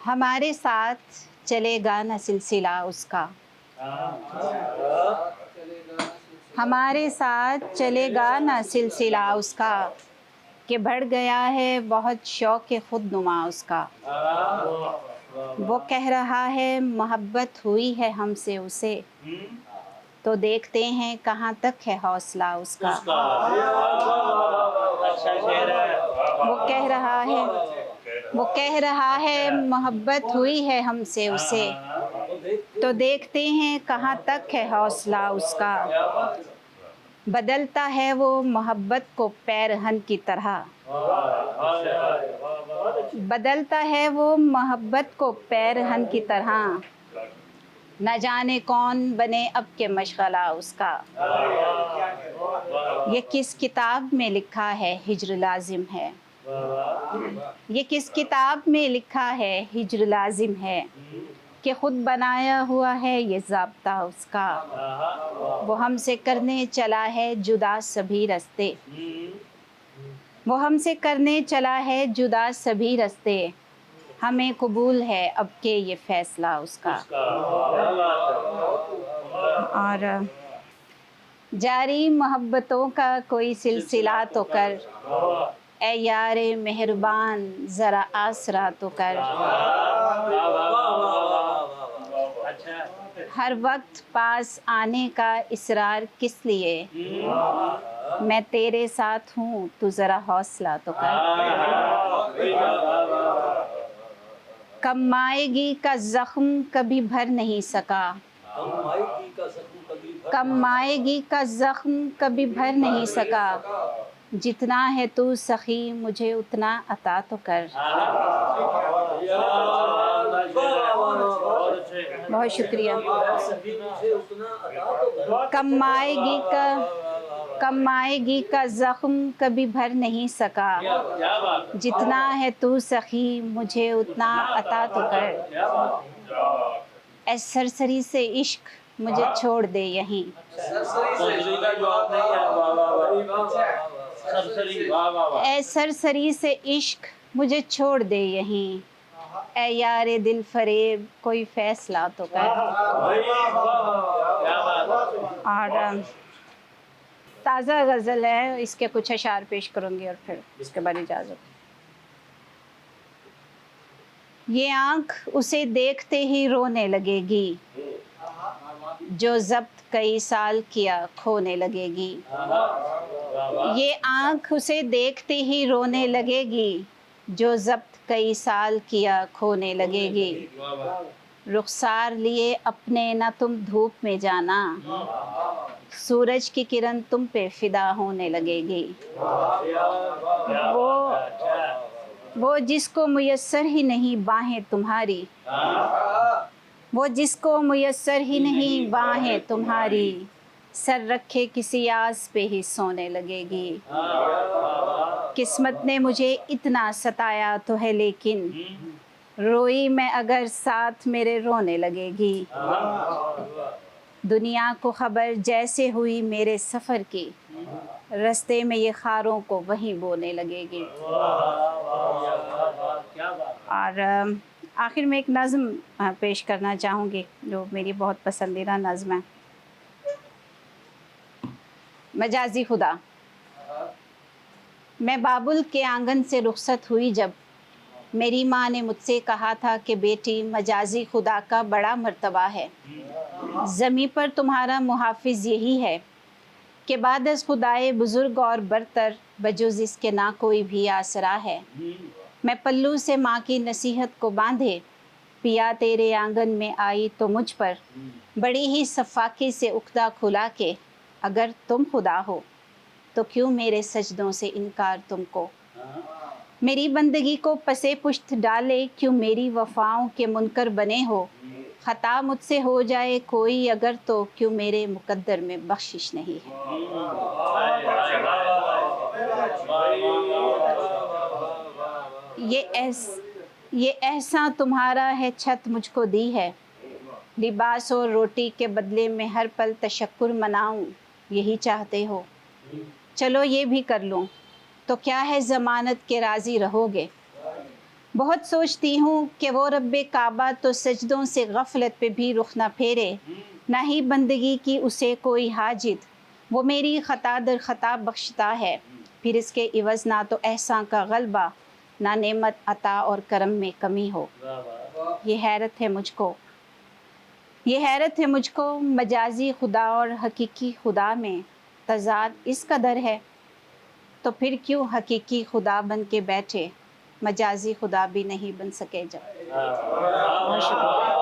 ہمارے ساتھ چلے گا نہ سلسلہ اس کا، ہمارے ساتھ چلے گا نہ سلسلہ اس کا، کہ بڑھ گیا ہے بہت شوق خود نما اس کا۔ وہ کہہ رہا ہے محبت ہوئی ہے ہم سے اسے، تو دیکھتے ہیں کہاں تک ہے حوصلہ اس کا۔ وہ کہہ رہا ہے محبت ہوئی ہے ہم سے اسے، تو دیکھتے ہیں کہاں تک ہے حوصلہ اس کا۔ بدلتا ہے وہ محبت کو پیرہن کی طرح، بدلتا ہے وہ محبت کو پیرہن کی طرح، نہ جانے کون بنے اب کے مشغلہ اس کا۔ یہ کس کتاب میں لکھا ہے ہجر لازم ہے، یہ کس کتاب میں لکھا ہے ہجر لازم ہے، کہ خود بنایا ہوا ہے یہ ضابطہ اس کا۔ وہ ہم سے کرنے چلا ہے جدا سبھی رستے، وہ ہم سے کرنے چلا ہے جدا سبھی رستے، ہمیں قبول ہے اب کے یہ فیصلہ اس کا۔ اور جاری محبتوں کا کوئی سلسلہ تو کر، اے یار مہربان ذرا آسرا تو کر۔ ہر وقت پاس آنے کا اصرار کس لیے، میں تیرے ساتھ ہوں تو ذرا حوصلہ تو کر۔ کم مائگی کا زخم کبھی بھر نہیں سکا، کم مائگی کا زخم کبھی بھر نہیں سکا، جتنا ہے تو سخی مجھے اتنا عطا تو کر۔ بہت شکریہ۔ کم مائگی کا زخم کبھی بھر نہیں سکا، جتنا ہے تو سخی مجھے اتنا عطا تو کر۔ اے سرسری سے عشق مجھے چھوڑ دے یہیں، اے سرسری سے عشق مجھے چھوڑ دے یہیں، اے یار دل فریب کوئی فیصلہ تو کر۔ اور تازہ غزل ہے، اس کے کچھ اشعار پیش کروں گی اور پھر اس کے بعد اجازت۔ یہ آنکھ اسے دیکھتے ہی رونے لگے گی، جو ضبط کئی سال کیا کھونے لگے گی۔ یہ آنکھ اسے دیکھتے ہی رونے لگے گی، جو ضبط کئی سال کیا کھونے لگے گی۔ رخسار لیے اپنے نہ تم دھوپ میں جانا، سورج کی کرن تم پہ فدا ہونے لگے گی۔ وہ جس کو میسر ہی نہیں باہیں تمہاری، وہ جس کو میسر ہی نہیں باہیں تمہاری، سر رکھے کسی آس پہ ہی سونے لگے گی۔ قسمت نے مجھے اتنا ستایا تو ہے لیکن، روئی میں اگر ساتھ میرے رونے لگے گی۔ دنیا کو خبر جیسے ہوئی میرے سفر کی، رستے میں یہ خاروں کو وہیں بونے لگے گی۔ اور آخر میں ایک نظم پیش کرنا چاہوں گی جو میری بہت پسندیدہ نظم ہے۔ مجازی خدا۔ میں بابل کے آنگن سے رخصت ہوئی جب، میری ماں نے مجھ سے کہا تھا کہ بیٹی مجازی خدا کا بڑا مرتبہ ہے، زمیں پر تمہارا محافظ یہی ہے، کہ بعد از خدائے بزرگ اور برتر بجز اس کے نہ کوئی بھی آسرا ہے۔ میں پلو سے ماں کی نصیحت کو باندھے پیا تیرے آنگن میں آئی تو مجھ پر بڑی ہی صفاقی سے عقدہ کھلا کے، اگر تم خدا ہو تو کیوں میرے سجدوں سے انکار تم کو، میری بندگی کو پسے پشت ڈالے کیوں میری وفاؤں کے منکر بنے ہو، خطا مجھ سے ہو جائے کوئی اگر تو کیوں میرے مقدر میں بخشش نہیں ہے۔ یہ احسان تمہارا ہے چھت مجھ کو دی ہے، لباس اور روٹی کے بدلے میں ہر پل تشکر مناؤں، یہی چاہتے ہو چلو یہ بھی کر لوں، تو کیا ہے ضمانت کے راضی رہو گے، بہت سوچتی ہوں کہ وہ رب کعبہ تو سجدوں سے غفلت پہ بھی رخ نہ پھیرے، نہ ہی بندگی کی اسے کوئی حاجت، وہ میری خطا در خطا بخشتا ہے، پھر اس کے عوض نہ تو احسان کا غلبہ، نہ نعمت عطا اور کرم میں کمی ہو۔ یہ حیرت ہے مجھ کو، یہ حیرت ہے مجھ کو، مجازی خدا اور حقیقی خدا میں تضاد اس قدر ہے، تو پھر کیوں حقیقی خدا بن کے بیٹھے، مجازی خدا بھی نہیں بن سکے جب۔ بہت شکریہ۔